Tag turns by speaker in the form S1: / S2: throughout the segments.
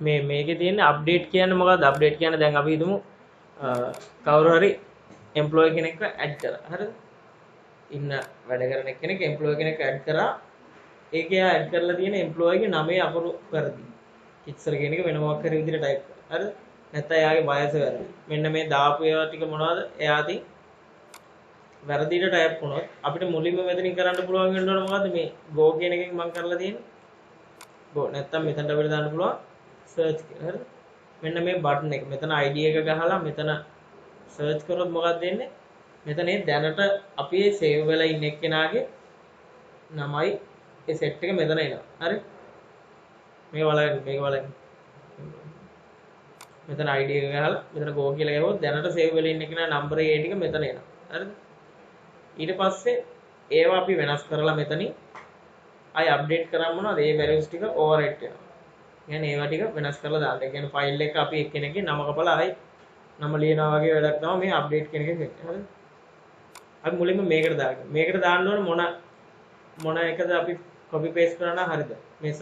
S1: මේකේ තියෙන අප්ඩේට් කියන්නේ මොකද්ද? අප්ඩේට් කියන්නේ දැන් අපි හිතමු කවුරු හරි එම්ප්ලොයි කෙනෙක්ව ඇඩ් කරා. හරිද? ඉන්න වැඩ කරන කෙනෙක් එම්ප්ලොයි කෙනෙක් ඇඩ් කරා. ඒකේ ඇඩ් කරලා තියෙන එම්ප්ලොයිගේ නමේ අකුරු වැරදි. කිච්සර කියන එක වෙන මොකක් හරි විදිහට ටයිප් කරා. හරිද? නැත්නම් එයාගේ වයස වැරදි. මෙන්න මේ දාපු ඒවා ටික මොනවද? එයාදී වැරදිට ටයිප් වුණොත් අපිට මුලින්ම මෙතනින් කරන්න පුළුවන් වෙන්න ඕන මොකද්ද? මේ go කියන එකෙන් මම කරලා තියෙන්නේ. go නැත්නම් මෙතනට අපිට දාන්න පුළුවන් search කියලා. හරිද? මෙන්න මේ බටන් එක. මෙතන ID එක ගහලා මෙතන search කරොත් මොකක්ද දෙන්නේ? මෙතන මේ දැනට අපි save වෙලා ඉන්න එක්කෙනාගේ නමයි ඒ set එක මෙතන එනවා. හරි? මේක බලන්න. මෙතන ID එක ගහලා මෙතන go කියලා ගහුවොත් දැනට save වෙලා ඉන්න කෙනා number ඒ ටික මෙතන එනවා. හරිද? ඊට පස්සේ ඒවා අපි වෙනස් කරලා මෙතනින් ආයි අප්ඩේට් කරාම මොනවද? ඒ values ටික overwrite වෙනවා. කියන්නේ ඒවා ටික වෙනස් කරලා දාන්න. ඒ කියන්නේ ෆයිල් එක අපි එක්කෙනෙක්ගේ නම කපලා ආයි නම ලියනවා වගේ වැඩක් තමයි මේ අප්ඩේට් කියන එකෙන් වෙන්නේ. හරිද? අපි මුලින්ම මේකට දාගන්න. මේකට දාන්න ඕනේ මොන එකද අපි copy paste කරනා හරිද? මේ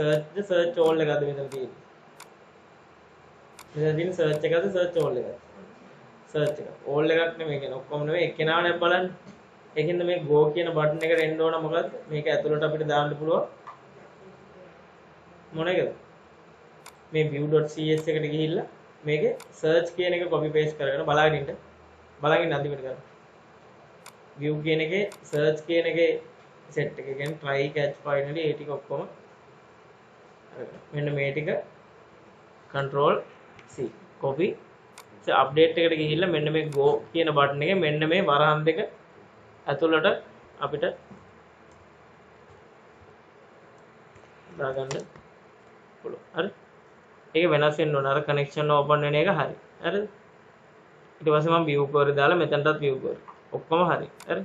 S1: search all එකද මෙතන තියෙන්නේ. මෙතන තියෙන search එකද search all එකද? search එක. all එකක් නෙමෙයි කියන්නේ ඔක්කොම නෙමෙයි එක්කෙනාවනේ බලන්න. ඒකින්ද මේ go කියන බටන් එකට එන්න ඕන මොකද්ද? මේක ඇතුළට අපිට දාන්න පුළුවන් මොන එකද? මේ view.cs එකට ගිහිල්ලා මේකේ search කියන එක copy paste කරගෙන බලාගෙන ඉන්න. බලගෙන අන්තිමට ගන්න. view කියන එකේ search කියන එකේ set එක කියන්නේ try catch finally ඒ ටික ඔක්කොම මෙන්න මේ ටික control C copy update එකට ගිහිල්ලා මෙන්න මේ go කියන බටන් එකේ මෙන්න මේ වරහන් දෙක ඇතුළට අපිට දාගන්න පුළුවන්. හරි? ඒක වෙනස් වෙන්න ඕන. අර connection open වෙන එක හරි. හරිද? ඊට පස්සේ මම view query දාලා මෙතනටත් view query. ඔක්කොම හරි. හරි?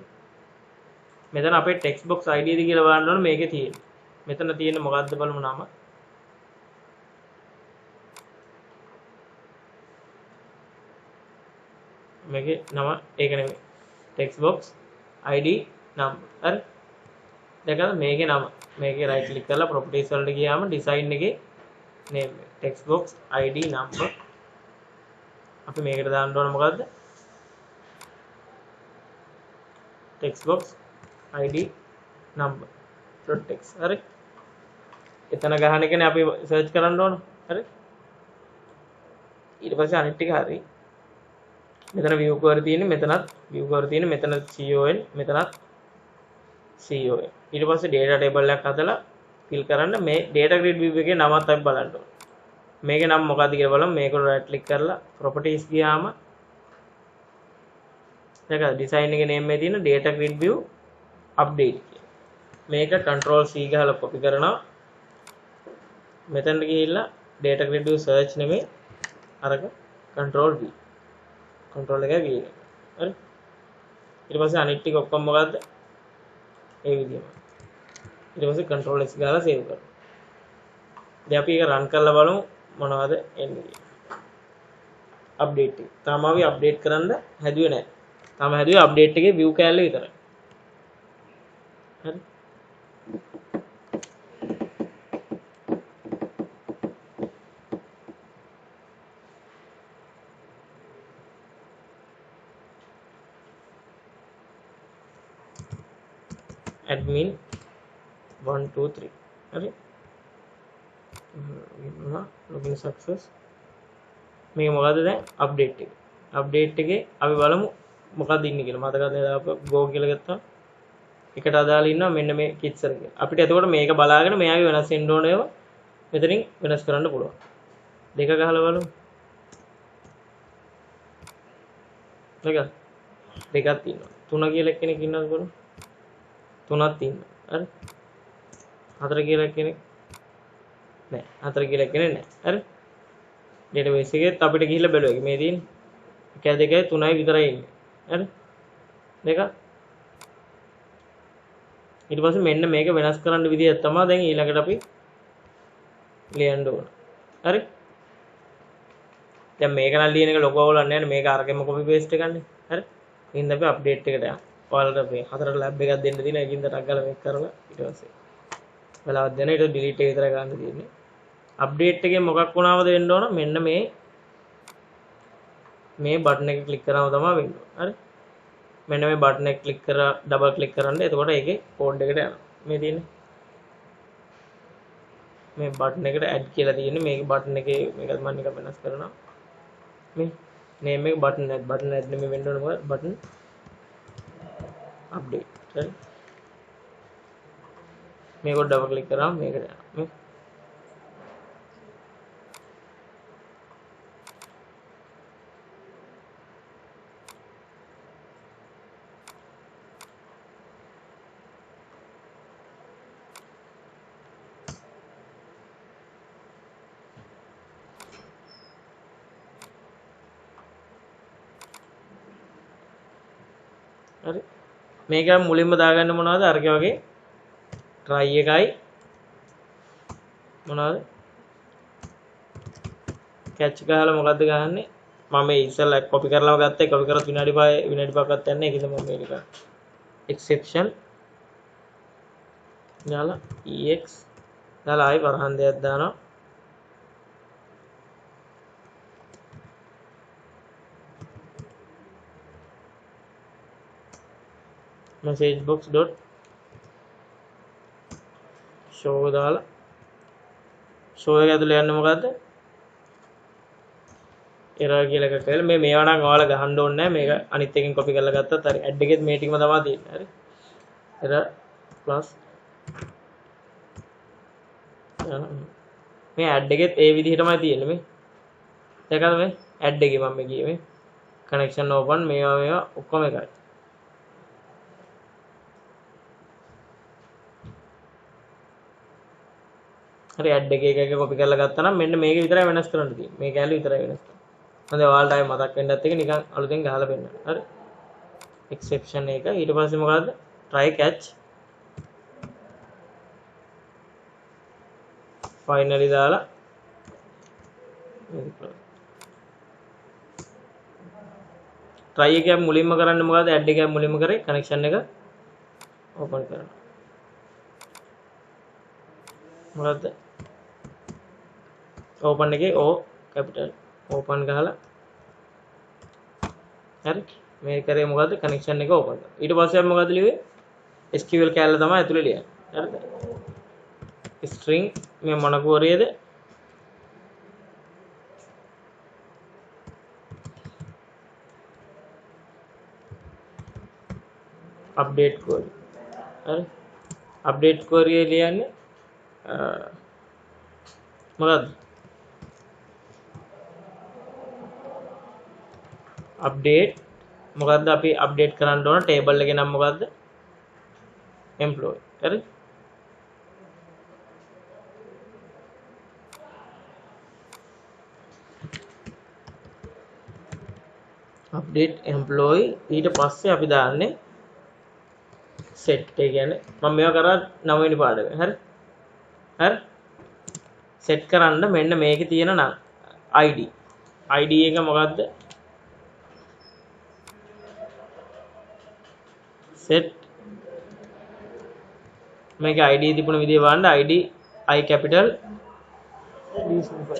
S1: මෙතන අපේ text box ID ද කියලා බලන්න ඕන මේකේ තියෙන්නේ. මෙතන තියෙන්නේ මොකද්ද බලමු නම. මේකේ නම ඒක නෙමෙයි. text box ID number. හරි? දැකලා මේකේ නම. මේකේ right click කරලා properties වලට ගියාම design එකේ name text box ID number අපි මේකට දාන්න ඕන මොකද්ද? text box ID number .text. හරි? එතන ගහන එකනේ අපි search කරන්න ඕන. හරි? ඊට පස්සේ අනිත් ටික හරි. මෙතන view query තියෙන්නේ මෙතනත් view query තියෙන්නේ මෙතන COL මෙතනත් COL. ඊට පස්සේ data table එකක් හදලා fill කරන්න මේ data grid view එකේ නමත් අපි බලන්න ඕන. මේකේ නම මොකක්ද කියලා බලමු. මේකට right click කරලා properties ගියාම මේක design එකේ name එකේ තියෙන data grid view update කියලා. මේක control C ගහලා copy කරනවා. මෙතනට ගිහිල්ලා data grid view search නෙමෙයි අරක control V. control එක V එක. හරි? ඊට පස්සේ අනිත් ටික ඔක්කොම මොකද්ද? ඒ විදිහම. ඊට පස්සේ control S ගාලා save කරනවා. දැන් අපි ඒක run කරලා බලමු මොනවද එන්නේ කියලා. update එක. තාම අපි update කරන්න හැදුවේ නැහැ. තාම හැදුවේ update එකේ view කැලේ විතරයි. හරි? admin 1 2 3 හරි login success මේක මොකද්ද දැන් අප්ඩේට් එකේ අපි බලමු මොකක්ද ඉන්නේ කියලා මතකද නේද අපි go කියලා ගත්තා එකට අදාළ ඉන්නවා මෙන්න මේ කිච්සර කියලා අපිට එතකොට මේක බලාගෙන මෙයාගේ වෙනස් වෙන්න ඕන ඒවා මෙතනින් වෙනස් කරන්න පුළුවන් දෙක ගහලා බලමු දෙකක් තියෙනවා තුන කියලා කෙනෙක් ඉන්නවද බලමු තුනක් තියෙනවා හරි හතර කියලා කෙනෙක් නෑ හතර කියලා කෙනෙක් නෑ හරි database එකෙත් අපිට ගිහිල්ලා බලුවා මේ තියෙන්නේ 1 2 3යි විතරයි ඉන්නේ හරි දෙක ඊට පස්සේ මෙන්න මේක වෙනස් කරන්න විදිය තමයි දැන් ඊළඟට අපි ලියන්න ඕන හරි දැන් මේක නම් ලියන එක ලොකු අවුලක් නෑ මේක අරගෙම copy paste එකන්නේ හරි ඉතින් අපි අප්ඩේට් එකට යමු ඔයාලට මේ හතරට ලැබ් එකක් දෙන්න තියෙනවා ඒකින්ද ටක් ගාලා මේක කරලා ඊට පස්සේ වෙලාවක් දෙන ඊට ඩිලීට් එක විතර ගන්න තියෙන්නේ අප්ඩේට් එකේ මොකක් වුණාමද වෙන්න ඕන මෙන්න මේ බටන් එක ක්ලික් කරාම තමයි වෙන්න ඕන. හරි. මෙන්න මේ බටන් එක ක්ලික් කරලා ඩබල් ක්ලික් කරන්න. එතකොට ඒකේ කෝඩ් එකට යනවා. මේ තියෙන්නේ මේ බටන් එකට ඇඩ් කියලා තියෙන්නේ. මේක බටන් එකේ මේක මම නිකන් වෙනස් කරනවා. මේ නේම් එක බටන් ඇඩ් නෙමෙයි වෙන්න ඕන මොකද බටන් අප්ඩේට්. හරි. මේක ඩබල් ක්ලික් කරාම මේකට යනවා. මේ හරි. මේක මුලින්ම දාගන්න මොනවද අරගේ වගේ try එකයි මොනවද catch ගහලා මොකද්ද ගහන්නේ මම මේ ඉස්සෙල්ලා copy කරලාම ගත්තා copy කරත් විනාඩි 5ක්වත් යන්නේ ඒකද මම මේක exception දාලා ex දාලා ආයි වරහන් දෙයක් දානවා message box dot show දාලා show එක ඇතුලේ යන්නේ මොකද්ද error කියලා එකක් කියලා මේ මේවා නම් ඔයාලා ගහන්න ඕනේ නැහැ මේක අනිත් එකෙන් copy කරලා ගත්තත් හරි add එකෙත් මේ ටිකම තමයි තියෙන්නේ හරි error plus මේ add එකෙත් ඒ විදිහටමයි තියෙන්නේ මේ දැකලා මේ add එකේ මම ගියේ මේ connection open මේවා ඔක්කොම එකයි හරි ඇඩ් එක copy කරලා ගත්තා නම් මෙන්න මේක විතරයි වෙනස් කරන්න තියෙන්නේ. මේ කැලේ විතරයි වෙනස් කරන්න. හොඳයි ඔයාලට ආයෙ මතක් වෙන්නත් එක නිකන් අලුතෙන් ගහලා පෙන්නන්න. හරි. exception එක ඊට පස්සේ මොකද්ද? try catch. finally දාලා try එක මුලින්ම කරන්න මොකද්ද? add එක මුලින්ම කරේ connection එක open කරන්න. මොකද්ද? open එකේ O capital open ගහලා හරි මේ කරේ මොකද්ද connection එක open කරා ඊට පස්සේ අපි මොකද්ද ලියුවේ SQL කැලල තමයි ඇතුලේ ලියන්නේ හරිද string මේ මොන කෝරියද update query හරි update query ලියන්නේ මොකද්ද update මොකද්ද අපි අප්ඩේට් කරන්න ඕන ටේබල් එකේ නම මොකද්ද employee හරි update employee ඊට පස්සේ අපි දාන්නේ set එක කියන්නේ මම මේවා කරා 9 වෙනි පාඩමේ හරි හරි set කරන්න මෙන්න මේකේ තියෙන නම් id එක මොකද්ද set මේක id තිබුණ විදිය බලන්න id I capital D simple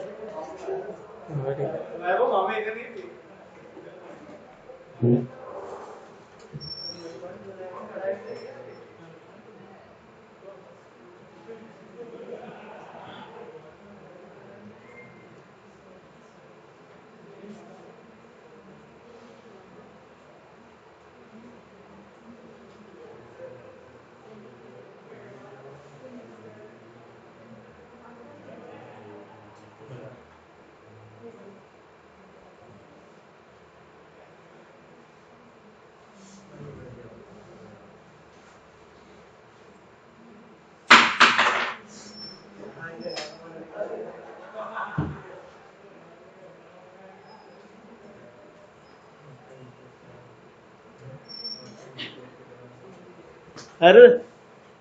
S1: හරිද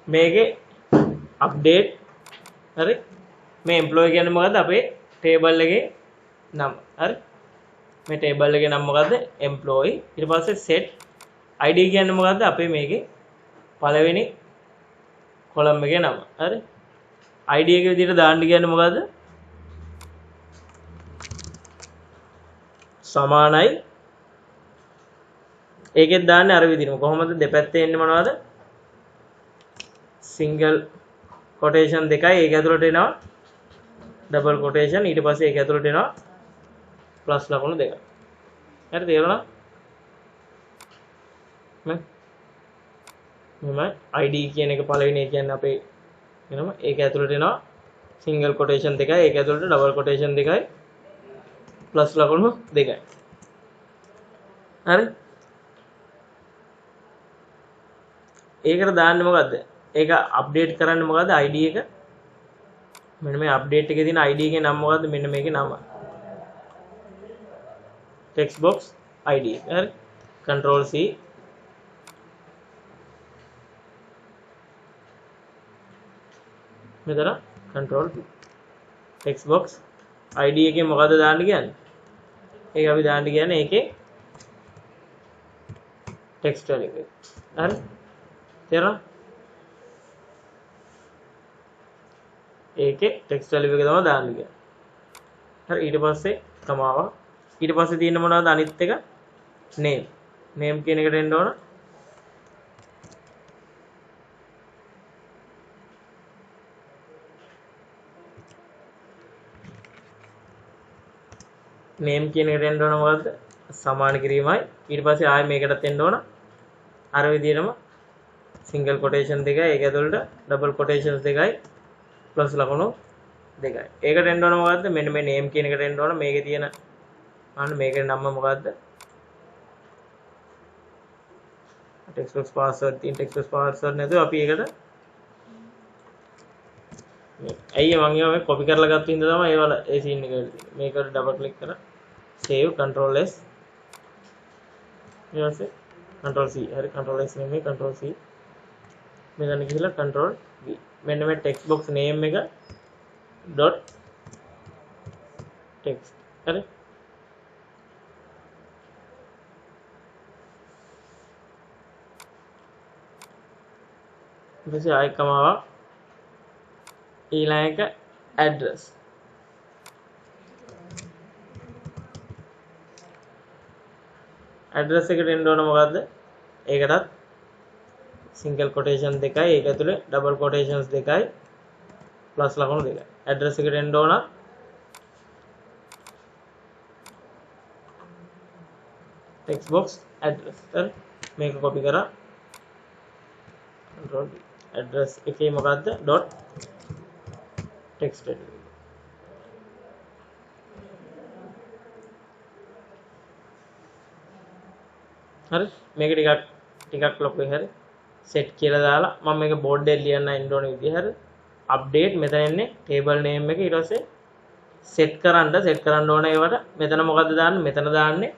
S1: මේකේ අප්ඩේට් හරි මේ එම්ප්ලොයි කියන්නේ මොකද්ද අපේ ටේබල් එකේ නම හරි මේ ටේබල් එකේ නම මොකද්ද එම්ප්ලොයි ඊට පස්සේ set id කියන්නේ මොකද්ද අපේ මේකේ පළවෙනි කොලම් එකේ නම හරි id එක විදිහට දාන්න කියන්නේ මොකද්ද සමානයි ඒකෙත් දාන්නේ අර විදිහටම කොහොමද දෙපැත්තේ එන්නේ මොනවද සිංගල් කොටේෂන් දෙකයි ඒක ඇතුළට එනවා ඩබල් කොටේෂන් ඊට පස්සේ ඒක ඇතුළට එනවා ප්ලස් ලකුණු දෙකක් හරි තේරුණා මෙමය id කියන එක පළවෙනි ඒ කියන්නේ අපේ වෙනම ඒක ඇතුළට එනවා සිංගල් කොටේෂන් දෙකයි ඒක ඇතුළට ඩබල් කොටේෂන් දෙකයි ප්ලස් ලකුණු දෙකයි හරි ඒකට දාන්නේ මොකද්ද ඒක අප්ඩේට් කරන්න මොකද්ද id එක මෙන්න මේ අප්ඩේට් එකේ තියෙන id එකේ නම මොකද්ද මෙන්න මේකේ නම text box id හරි control c මෙතන control v text box id එකේ මොකද්ද දාන්න කියන්නේ ඒක අපි දාන්න කියන්නේ ඒකේ text value එක හරි තේරුණා ඒකේ text value එක තමයි දාන්න කියන්නේ හරි ඊට පස්සේ තමාව ඊට පස්සේ තියෙන මොනවද අනිත් එක name කියන එකට එන්න ඕන name කියන එකට එන්න ඕන මොකද්ද සමාන කිරීමයි ඊට පස්සේ ආයෙ මේකටත් එන්න ඕන අර විදිහටම සිංගල් කොටේෂන් දෙකයි ඒක ඇතුළට ඩබල් කොටේෂන්ස් දෙකයි ප්ලස් ලකුණු දෙකයි ඒකට එන්න ඕන මොකද්ද මෙන්න මේ name කියන එකට එන්න ඕන මේකේ තියෙන අන්න මේකේ නම මොකද්ද text box password තියෙන text box password නැතුව අපි ඒකට ඇයි මම මේ කොපි කරලා ගත්ත ඉඳ තමයි ඒවල ඒ සීන් එක මේකට ඩබල් ක්ලික් කරලා save control s ඊට පස්සේ control c හරි control s නෙමෙයි control c මෙතන ගිහලා control v මෙන්න මේ text box name එක dot text හරි ඊපස්සේ ආයෙ කමාවක් ඊළඟ එක address එකට එන්න ඕන මොකද්ද ඒකටත් සිංගල් කොටේෂන් දෙකයි ඒක ඇතුලේ ඩබල් කොටේෂන්ස් දෙකයි ප්ලස් ලකුණු දෙකයි ඇඩ්‍රස් එකට එන්න ඕන text box address හරි මේක කොපි කරා control v address එකේ මොකද්ද dot text edit හරි මේක ටිකක් ලොකුයි හරි set කියලා දාලා මම මේක board එකේ ලියන්න ඉන්න ඕන විදිහ හරි update මෙතන එන්නේ table name එක ඊට පස්සේ set කරන්න ඕන ඒවට මෙතන මොකද්ද දාන්නේ මෙතන දාන්නේ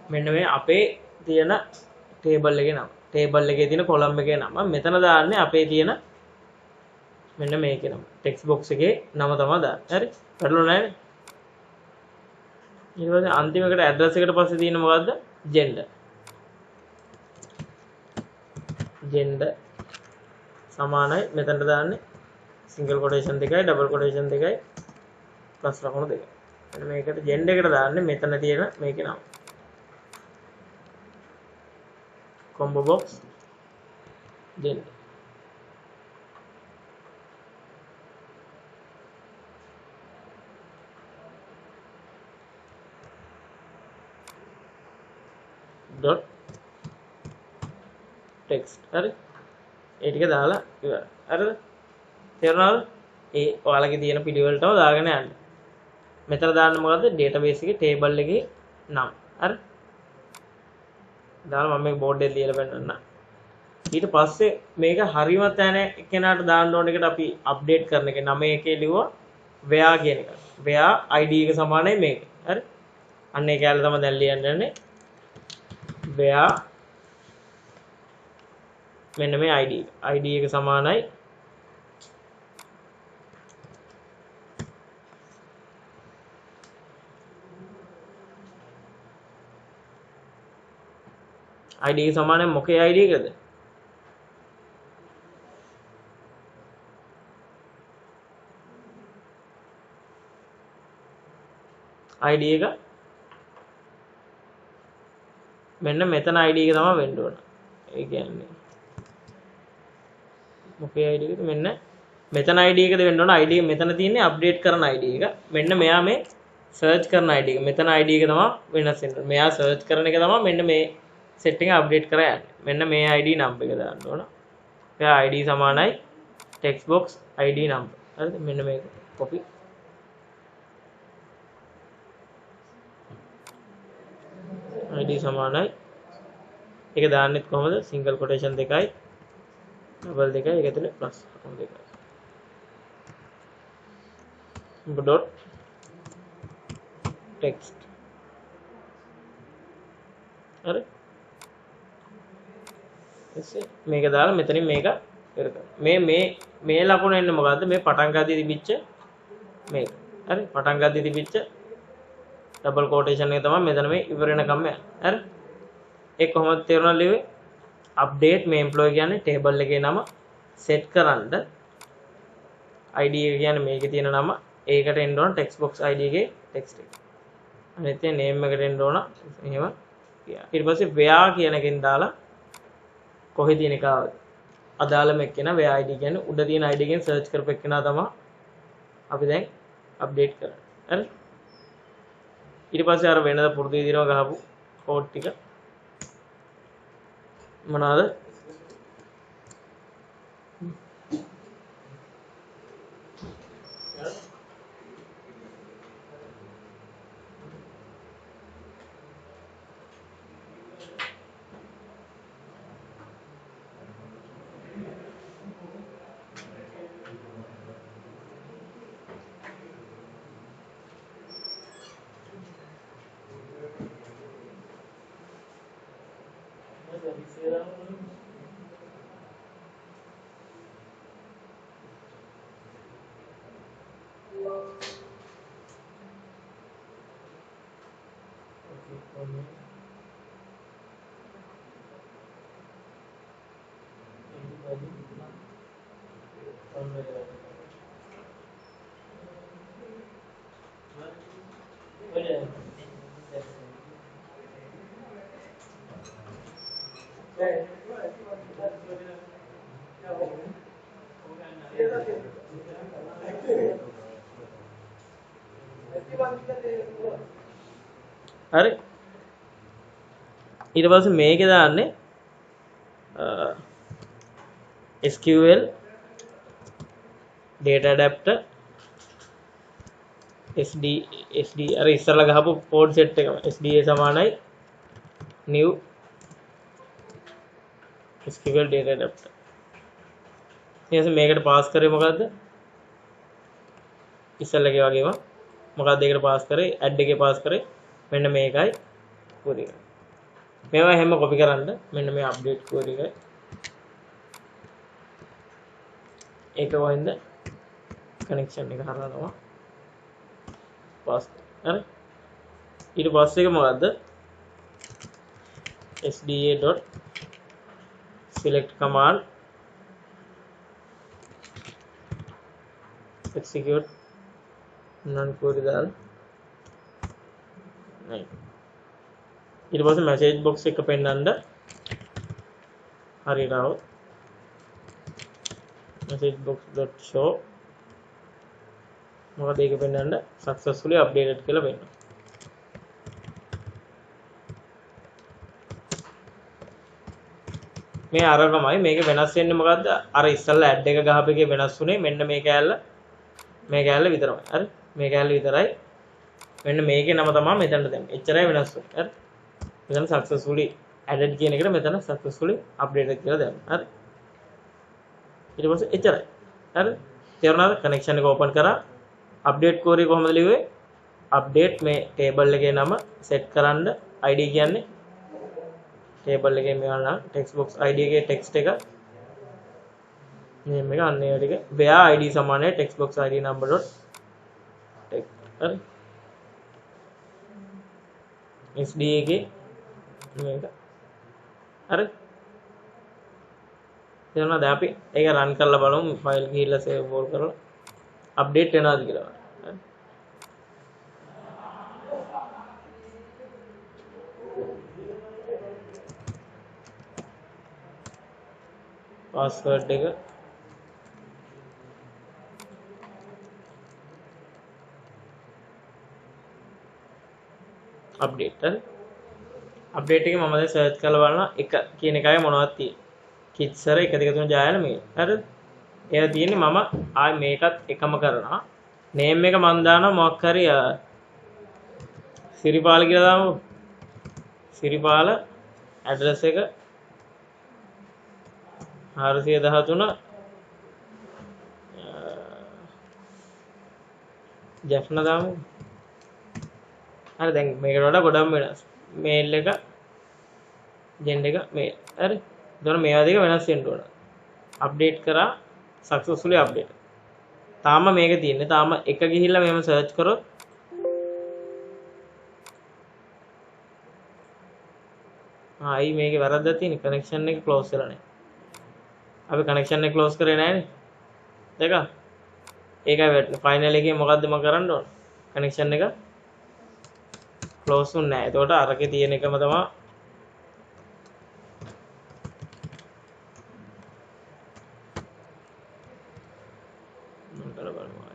S1: මෙන්න මේ අපේ තියෙන table එකේ නම table එකේ තියෙන column එකේ නම මෙතන දාන්නේ අපේ තියෙන මෙන්න මේකේ නම text box එකේ නම තමයි දාන්නේ හරි පැටලුණා නේද ඊට පස්සේ අන්තිම එකට address එකට පස්සේ තියෙන මොකද්ද gender සමානයි මෙතනට දාන්නේ සිංගල් කොටේෂන් දෙකයි ඩබල් කොටේෂන් දෙකයි ප්ලස් ලකුණු දෙකයි එතන මේකට gender එකට දාන්නේ මෙතන තියෙන මේකේ නම combo box gender dot text හරි ඒ ටික දාලා ඉවරයි හරිද තේරුණාද ඒ ඔයාලගේ තියෙන පිළිවෙලටම දාගෙන යන්න මෙතන දාන්න මොකද්ද database එකේ table එකේ නම හරි දාලා මම මේක බෝඩ් එකේ ලියලා පෙන්නන්න ඊට පස්සේ මේක හරිම තැන කෙනාට දාන්න ඕන එකට අපි අප්ඩේට් කරන එක නම එකේ ලිව්වා where කියන එක where id එක සමානයි මේක හරි අන්න ඒ කැලේ තමයි දැන් ලියන්න යන්නේ where මෙන්න මේ id එක සමානයි id එක සමානයි මොකේ id එකද id එක මෙන්න මෙතන ID එක තමයි වෙන්න ඕන. ඒ කියන්නේ මොකේ ID එකද මෙන්න මෙතන ID එකද වෙන්න ඕන. ID එක මෙතන තියෙන්නේ අප්ඩේට් කරන ID එක. මෙන්න මෙයා මේ සර්ච් කරන ID එක. මෙතන ID එක තමයි වෙනස් වෙන්නේ. මෙයා සර්ච් කරන එක තමයි මෙන්න මේ සෙට් එක අප්ඩේට් කරලා යන්නේ. මෙන්න මේ ID නම්බර් එක දාන්න ඕන. එයා ID සමානයි text box ID number. හරිද? මෙන්න මේක copy. ID සමානයි. ඒක දාන්නෙත් කොහමද? single quotation දෙකයි double දෙකයි ඒක ඇතුලේ plus දෙකයි. dot text. හරි? මේක දාලා මෙතනින් මේක ඉවර කරනවා. මේ ලකුණ එන්නේ මොකද්ද? මේ පටන් ගද්දී තිබිච්ච මේක. හරි? පටන් ගද්දී තිබිච්ච ඩබල් කොටේෂන් එක තමයි මෙතන මේ ඉවර වෙනකම් යන්නේ. හරි? ඒක කොහොමද තේරුණා ලිව්වේ? අප්ඩේට් මේ එම්ප්ලොයි කියන්නේ ටේබල් එකේ නම සෙට් කරන්න ID එක කියන්නේ මේකේ තියෙන නම ඒකට එන්න ඕන ටෙක්ස්ට් බොක්ස් ID එකේ ටෙක්ස්ට් එක. අනිත් ඒ නේම් එකට එන්න ඕන එහෙම. ඊට පස්සේ where කියන එකෙන් දාලා කොහෙද තියෙන එක අදාළම එක්කෙනා where ID කියන්නේ උඩ තියෙන ID එකෙන් සර්ච් කරපු එක්කෙනා තමයි අපි දැන් අප්ඩේට් කරන්නේ. හරි? ඊට පස්සේ අර වෙනද පුරුදු විදිහටම ගහපු කෝඩ් ටික මොනවාද? හරි ඊට පස්සේ මේකේ දාන්නේ SQL data adapter SD අර ඉස්සරලා ගහපු කෝඩ් සෙට් එකම SDA සමානයි new SQL data adapter ඊට මේකට පාස් කරේ මොකද්ද ඉස්සරලගේ වගේම මොකක්ද ඒකට පාස් කරේ ඇඩ් එකේ පාස් කරේ මෙන්න මේකයි query එක. මේවා හැම කොපි කරන්න මෙන්න මේ අප්ඩේට් query එකයි. ඒක වයින්ද කනෙක්ෂන් එක හරවනවා. පාස් හරි. ඊට පස්සේ එක මොකද්ද? sda.select command execute non query දාලා ඊට පස්සේ message box එක පෙන්නන්න හරියට આવොත් message box.show මොකද ඒක පෙන්නන්න successfully updated කියලා පෙන්නනවා. මේ අරගමයි මේක වෙනස් වෙන්නේ මොකද්ද? අර ඉස්සල්ලා ඇඩ් එක ගහපු එකේ වෙනස් වුනේ මෙන්න මේ කෑල්ල විතරයි. හරි? මේ කෑල්ල විතරයි. මෙන්න මේකේ නම තමයි මෙතනට දැම්මේ. එච්චරයි වෙනස් වෙන්නේ. හරි? මෙතන successfully added කියන එකට මෙතන successfully updated කියලා දැම්මා. හරි? ඊට පස්සේ එච්චරයි. හරි? තේරුණාද? කනෙක්ෂන් එක ඕපන් කරා. අප්ඩේට් query කොහොමද ලිව්වේ? අප්ඩේට් මේ ටේබල් එකේ නම සෙට් කරන්න ID කියන්නේ ටේබල් එකේ මේවා නම් text box ID එකේ text එක name එක අන්න ඒ ටික where ID සමානයි text box ID number dot text. හරි? SDA එකේ මේක හරි? තේරුණාද? අපි ඒක රන් කරලා බලමු ෆයිල් ගිහිල්ලා සේව් බෝල් කරලා අප්ඩේට් වෙනවද කියලා. පාස්වර්ඩ් එක අප්ඩේට් හරි අප්ඩේට් එකේ මම දැන් සර්ච් කරලා බලනවා එක කියන එකයි මොනවද තියෙන්නේ කිත්සර 1 2 3 ජායල මේ හරිද ඒවා තියෙන්නේ මම ආයි මේකත් එකම කරනවා නේම් එක මම දානවා මොකක් හරි සිරිපාල කියලා දාමු සිරිපාල ඇඩ්‍රස් එක 413 ජැෆ්නා දාමු හරි දැන් මේකට වඩා ගොඩක් වෙනස් මේල් එක ජෙන්ඩර් එක මේල් හරි එතකොට මේවා දෙක වෙනස් වෙන්න ඕන අප්ඩේට් කරා සක්සස්ෆුලි අප්ඩේට් තාම මේක තියෙන්නේ තාම එක ගිහිල්ලා මෙහෙම සර්ච් කරොත් ආයි මේකේ වැරද්දක් තියෙන කනෙක්ෂන් එක ක්ලෝස් වෙලා නැහැ අපි කනෙක්ෂන් එක ක්ලෝස් කරේ නැහැ නේ දෙක ඒකයි වැටෙන්නේ ෆයිනල් එකේ මොකද්ද මම කරන්න ඕන කනෙක්ෂන් එක ක්ලෝස් වුනේ නැහැ එතකොට අරකේ තියෙන එකම තමයි මම කරලා බලමු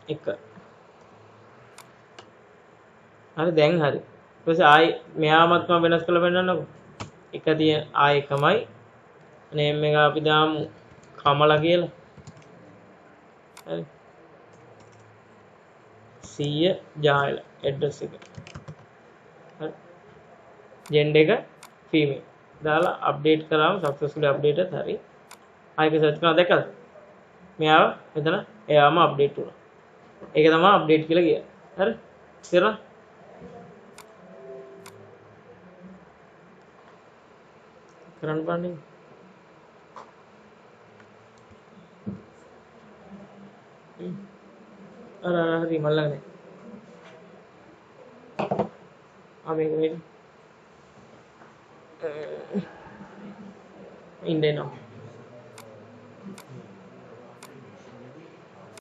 S1: එක හරි දැන් හරි ඊට පස්සේ ආයි මෙයාමත් මම වෙනස් කරලා පෙන්නන්නකෝ එක තියෙන ආයි එකමයි නේම් එක අපි දාමු කමලා කියලා හරි 100 ජායල ඇඩ්‍රස් එක හරි ජෙන්ඩර් එක ෆීමේල් දාලා අප්ඩේට් කරාම සක්සස්ෆුලි අප්ඩේටඩ් හරි ආයික සර්ච් කරනවා දැක්කද මෙයාව මෙතන එයාම අප්ඩේට් වුණා ඒක තමයි අප්ඩේට් කියලා කියන්නේ හරි තේරුණා කරන්න බන්නේ අර හරි මල්ලන්නේ මේක වෙන්නේ ඉන්නේ නෝ